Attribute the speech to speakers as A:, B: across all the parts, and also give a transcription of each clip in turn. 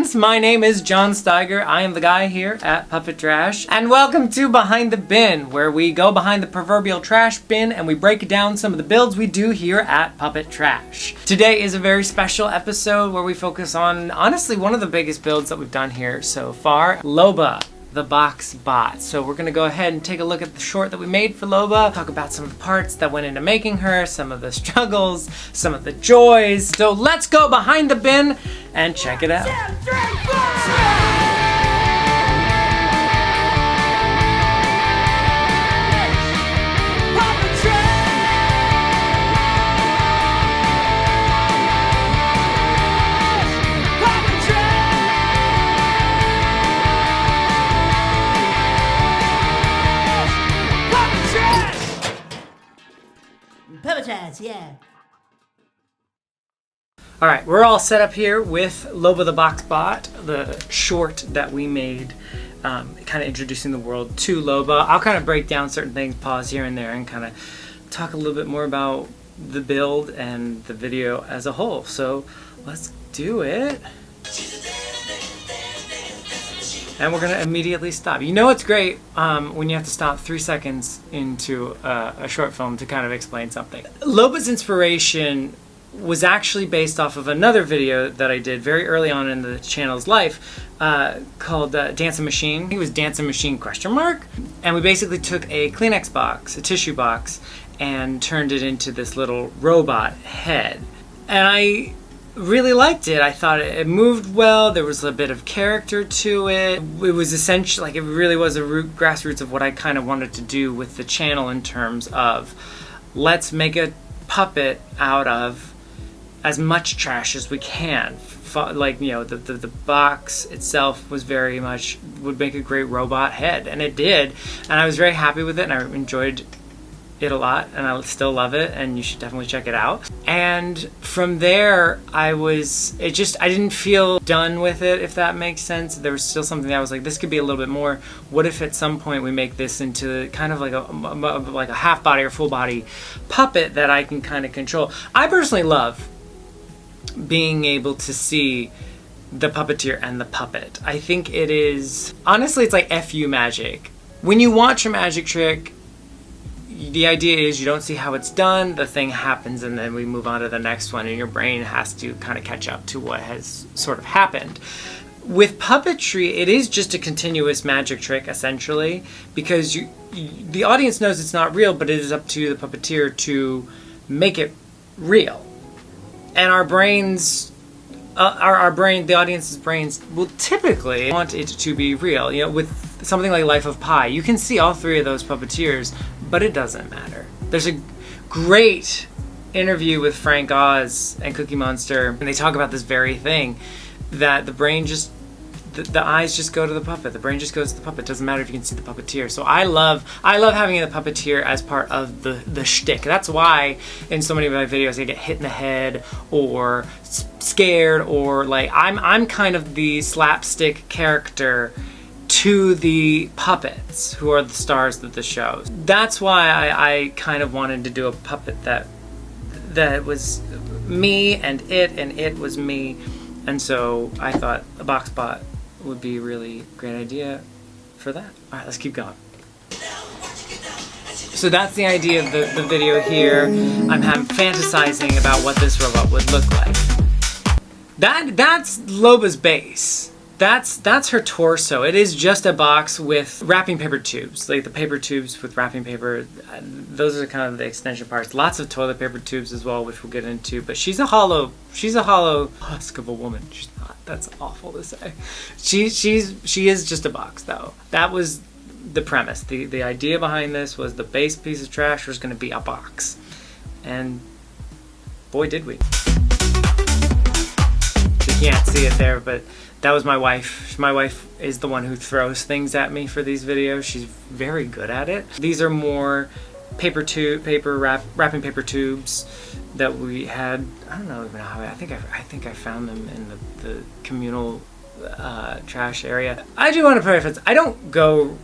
A: friends, my name is John Steiger. I am the guy here at Puppet Trash. And welcome to Behind the Bin, where we go behind the proverbial trash bin and we break down some of the builds we do here at Puppet Trash. Today is a very special episode where we focus on, honestly, one of the biggest builds that we've done here so far, Loba, the box bot. So we're gonna go ahead and take a look at the short that we made for Loba, talk about some of the parts that went into making her, some of the struggles, some of the joys. So let's go behind the bin and check it out.
B: Yeah.
A: Alright, we're all set up here with Loba the Box Bot, the short that we made, kind of introducing the world to Loba. I'll kind of break down certain things, pause here and there, and kind of talk a little bit more about the build and the video as a whole. So let's do it. And we're going to immediately stop. You know it's great when you have to stop 3 seconds into a short film to kind of explain something. Loba's inspiration was actually based off of another video that I did very early on in the channel's life called Dancing Machine. It was Dancing Machine ? And we basically took a Kleenex box, a tissue box, and turned it into this little robot head. And I really liked it. I thought it moved well. There was a bit of character to it. It was essentially, like, it really was a grassroots of what I kind of wanted to do with the channel in terms of let's make a puppet out of as much trash as we can. Like, you know, the box itself was very much, would make a great robot head, and it did. And I was very happy with it, and I enjoyed it a lot, and I still love it, and you should definitely check it out. And from there, I didn't feel done with it, if that makes sense. There was still something that I was like, this could be a little bit more. What if at some point we make this into kind of like a half body or full body puppet that I can kind of control? I personally love being able to see the puppeteer and the puppet. I think it is, honestly, it's like FU magic. When you watch a magic trick, the idea is you don't see how it's done, the thing happens, and then we move on to the next one, and your brain has to kind of catch up to what has sort of happened. With puppetry, it is just a continuous magic trick, essentially, because the audience knows it's not real, but it is up to the puppeteer to make it real. And our brains, the audience's brains will typically want it to be real. You know, with something like Life of Pi, you can see all three of those puppeteers, but it doesn't matter. There's a great interview with Frank Oz and Cookie Monster, and they talk about this very thing, that the brain just, the eyes just go to the puppet. The brain just goes to the puppet. It doesn't matter if you can see the puppeteer. So I love having the puppeteer as part of the shtick. That's why in so many of my videos I get hit in the head or scared, or like I'm kind of the slapstick character to the puppets who are the stars of the show. That's why I kind of wanted to do a puppet that was me and it was me. And so I thought a box bot would be a really great idea for that. All right, let's keep going. So that's the idea of the video here. I'm fantasizing about what this robot would look like. That's Loba's base. That's her torso. It is just a box with wrapping paper tubes, like the paper tubes with wrapping paper. Those are kind of the extension parts. Lots of toilet paper tubes as well, which we'll get into. But she's a hollow husk of a woman. She's not. That's awful to say. She is just a box, though. That was the premise. The idea behind this was the base piece of trash was going to be a box, and boy did we. You can't see it there, but that was my wife. My wife is the one who throws things at me for these videos. She's very good at it. These are more wrapping paper tubes that we had. I don't know even how. I think I found them in the communal trash area. I do want to preface, I don't go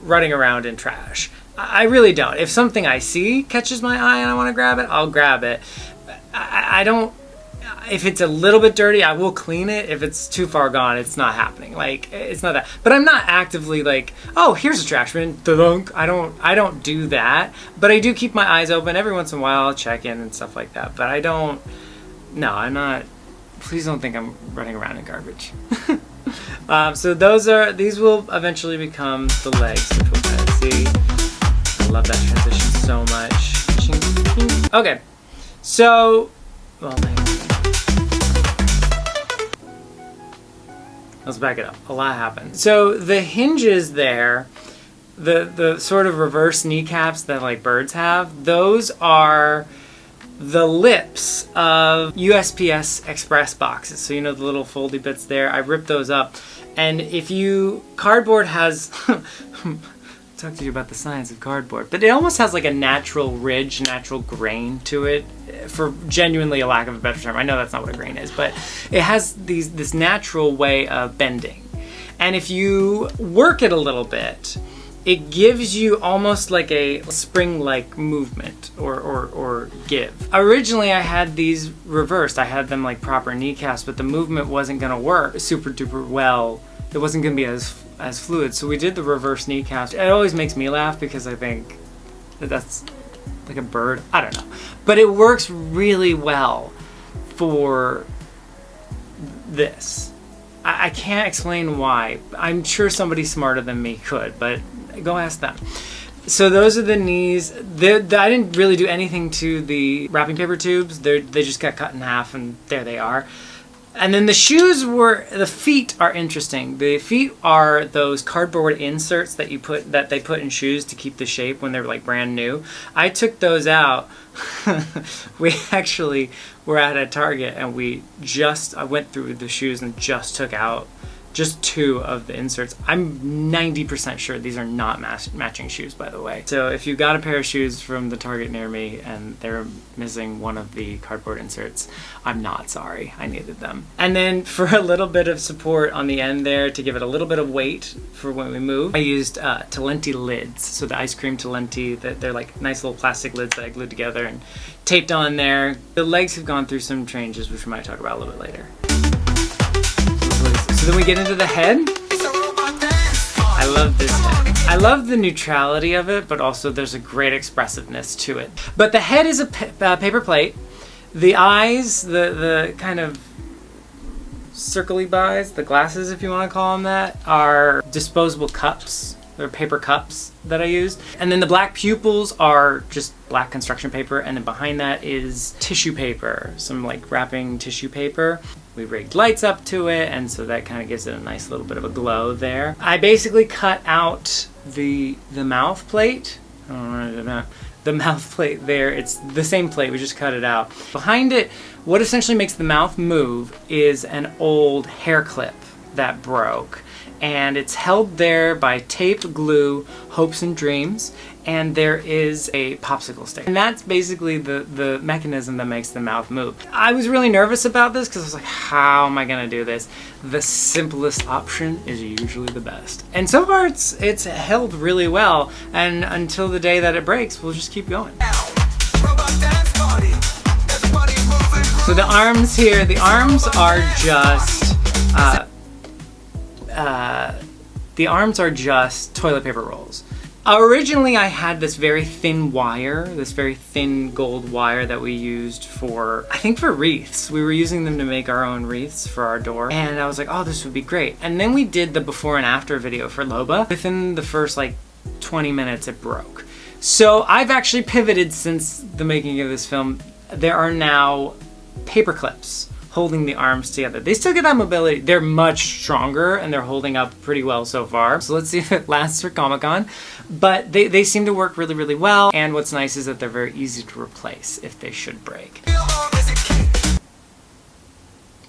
A: running around in trash. I really don't. If something I see catches my eye and I want to grab it, I'll grab it. I don't. if it's a little bit dirty, I will clean it. If it's too far gone, it's not happening. Like, it's not that. But I'm not actively like, oh, here's a trash bin. Dunk. I don't do that. But I do keep my eyes open every once in a while. I'll check in and stuff like that. But I don't. No, I'm not. Please don't think I'm running around in garbage. So these will eventually become the legs, which we'll kind of see. I love that transition so much. Okay, so, well, let's back it up. A lot happened. So the hinges there, the sort of reverse kneecaps that like birds have, those are the lips of USPS Express boxes. So you know the little foldy bits there. I ripped those up. And if cardboard has, talk to you about the science of cardboard, but it almost has like a natural ridge, natural grain to it, for genuinely a lack of a better term. I know that's not what a grain is, but it has this natural way of bending. And if you work it a little bit, it gives you almost like a spring-like movement or give. Originally, I had these reversed. I had them like proper kneecaps, but the movement wasn't gonna work super duper well. It wasn't gonna be as fluid. So we did the reverse kneecaps. It always makes me laugh because I think that's like a bird. I don't know. But it works really well for this. I can't explain why. I'm sure somebody smarter than me could, but go ask them. So those are the knees. I didn't really do anything to the wrapping paper tubes. They just got cut in half and there they are. And then the feet are interesting. The feet are those cardboard inserts that they put in shoes to keep the shape when they're like brand new. I took those out. We actually were at a Target and I went through the shoes and just took out just 2 of the inserts. I'm 90% sure these are not matching shoes, by the way. So if you got a pair of shoes from the Target near me and they're missing one of the cardboard inserts, I'm not sorry. I needed them. And then for a little bit of support on the end there to give it a little bit of weight for when we move, I used Talenti lids. So the ice cream Talenti, they're like nice little plastic lids that I glued together and taped on there. The legs have gone through some changes, which we might talk about a little bit later. So then we get into the head. I love this head. I love the neutrality of it, but also there's a great expressiveness to it. But the head is a paper plate. The eyes, the kind of circly eyes, the glasses if you want to call them that, are disposable cups. They're paper cups that I used. And then the black pupils are just black construction paper, and then behind that is tissue paper, some like wrapping tissue paper. We rigged lights up to it, and so that kind of gives it a nice little bit of a glow there. I basically cut out the mouth plate. I don't know, the mouth plate there. It's the same plate, we just cut it out. Behind it, what essentially makes the mouth move is an old hair clip that broke. And it's held there by tape, glue, hopes and dreams, and there is a popsicle stick. And that's basically the mechanism that makes the mouth move. I was really nervous about this because I was like, how am I gonna do this? The simplest option is usually the best. And so far it's held really well, and until the day that it breaks, we'll just keep going. So the arms here, the arms are just toilet paper rolls. Originally, I had this very thin wire, this very thin gold wire that we used for wreaths. We were using them to make our own wreaths for our door. And I was like, oh, this would be great. And then we did the before and after video for Loba. Within the first like 20 minutes, it broke. So I've actually pivoted since the making of this film. There are now paper clips holding the arms together. They still get that mobility. They're much stronger and they're holding up pretty well so far. So let's see if it lasts for Comic-Con. But they seem to work really, really well. And what's nice is that they're very easy to replace if they should break.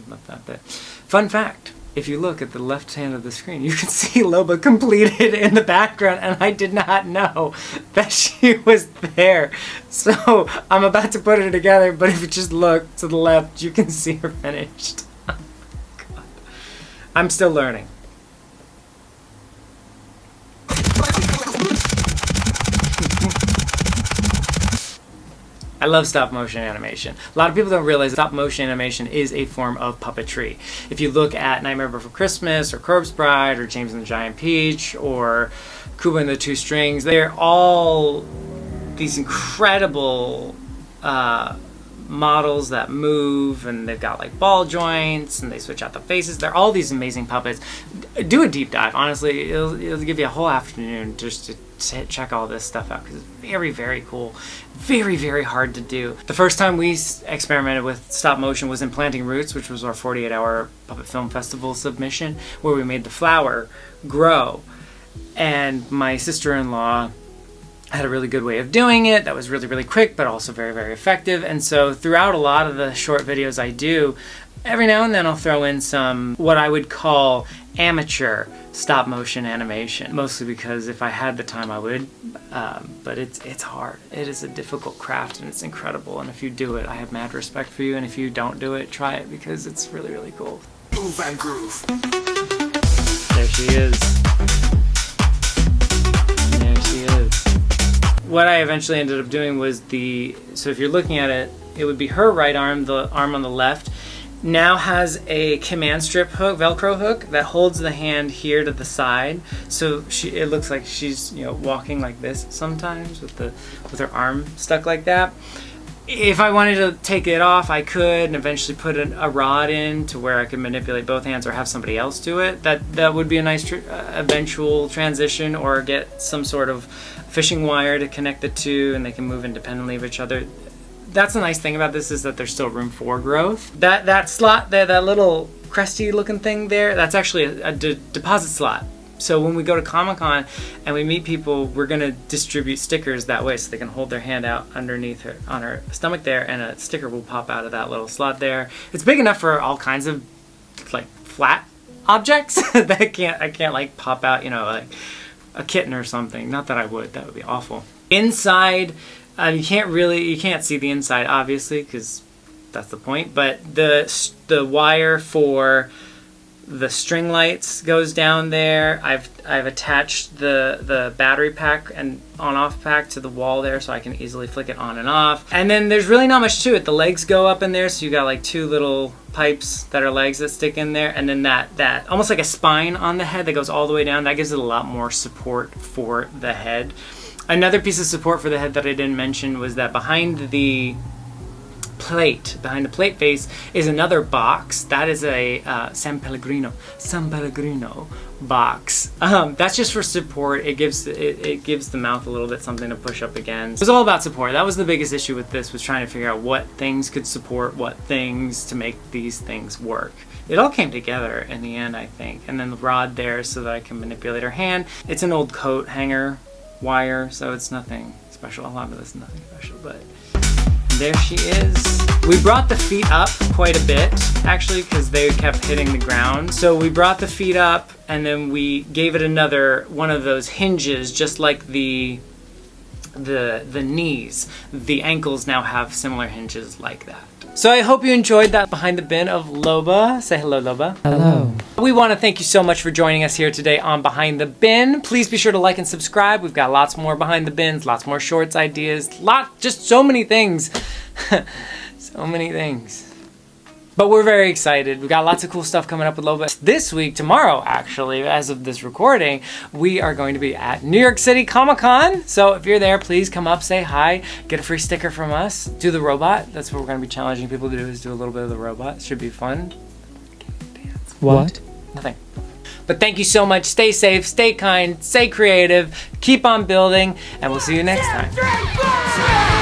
A: Love that bit. Fun fact. If you look at the left hand of the screen, you can see Loba completed in the background, and I did not know that she was there. So I'm about to put it together, but if you just look to the left, you can see her finished. Oh, God. I'm still learning. I I love stop motion animation. A lot of people don't realize stop motion animation is a form of puppetry. If you look at Nightmare Before Christmas or Corpse Bride or James and the Giant Peach or Kubo and the Two Strings, they're all these incredible models that move, and they've got like ball joints and they switch out the faces. They're all these amazing puppets. Do a deep dive. Honestly, it'll give you a whole afternoon just to check all this stuff out because it's very, very cool. Very, very hard to do. The first time we experimented with stop motion was in Planting Roots, which was our 48-hour Puppet Film Festival submission, where we made the flower grow. And my sister-in-law had a really good way of doing it that was really, really quick, but also very, very effective. And so throughout a lot of the short videos I do, every now and then I'll throw in some what I would call amateur stop motion animation, mostly because if I had the time I would, but it's hard. It is a difficult craft and it's incredible, and if you do it, I have mad respect for you, and if you don't do it, try it because it's really, really cool.
B: Move and groove.
A: There she is. There she is. What I eventually ended up doing was so if you're looking at it, it would be her right arm, the arm on the left, now has a command strip hook, Velcro hook, that holds the hand here to the side. So it looks like she's walking like this sometimes with her arm stuck like that. If I wanted to take it off, I could, and eventually put a rod in to where I could manipulate both hands or have somebody else do it. That would be a nice eventual transition, or get some sort of fishing wire to connect the two and they can move independently of each other. That's the nice thing about this, is that there's still room for growth. That slot there, that little cresty looking thing there, that's actually a deposit slot. So when we go to Comic-Con and we meet people, we're gonna distribute stickers that way so they can hold their hand out underneath her, on her stomach there, and a sticker will pop out of that little slot there. It's big enough for all kinds of like flat objects that I can't like pop out, like a kitten or something. Not that I would, that would be awful. Inside, you can't see the inside obviously because that's the point, but the wire for the string lights goes down there. I've attached the battery pack and on-off pack to the wall there so I can easily flick it on and off. And then there's really not much to it. The legs go up in there, so you got like two little pipes that are legs that stick in there, and then that almost like a spine on the head that goes all the way down. That gives it a lot more support for the head. Another piece of support for the head that I didn't mention was that behind the plate face is another box. That is a San Pellegrino box. That's just for support. It gives the mouth a little bit something to push up against. It was all about support. That was the biggest issue with this, was trying to figure out what things could support what things to make these things work. It all came together in the end, I think. And then the rod there so that I can manipulate her hand. It's an old coat hanger wire, so it's nothing special. A lot of this is nothing special, but there she is. We brought the feet up quite a bit, actually, because they kept hitting the ground. So we brought the feet up, and then we gave it another one of those hinges, just like the knees. The ankles now have similar hinges like that. So I hope you enjoyed that behind the bin of Loba. Say hello, Loba.
C: Hello.
A: We want to thank you so much for joining us here today on Behind the Bin. Please be sure to like and subscribe. We've got lots more behind the bins, lots more shorts ideas, just so many things. So many things. But we're very excited. We've got lots of cool stuff coming up with Loba. This week, tomorrow actually, as of this recording, we are going to be at New York City Comic-Con. So if you're there, please come up, say hi, get a free sticker from us, do the robot. That's what we're going to be challenging people to do, is do a little bit of the robot. It should be fun.
C: What?
A: Nothing. But thank you so much. Stay safe, stay kind, stay creative, keep on building, and we'll see you next time.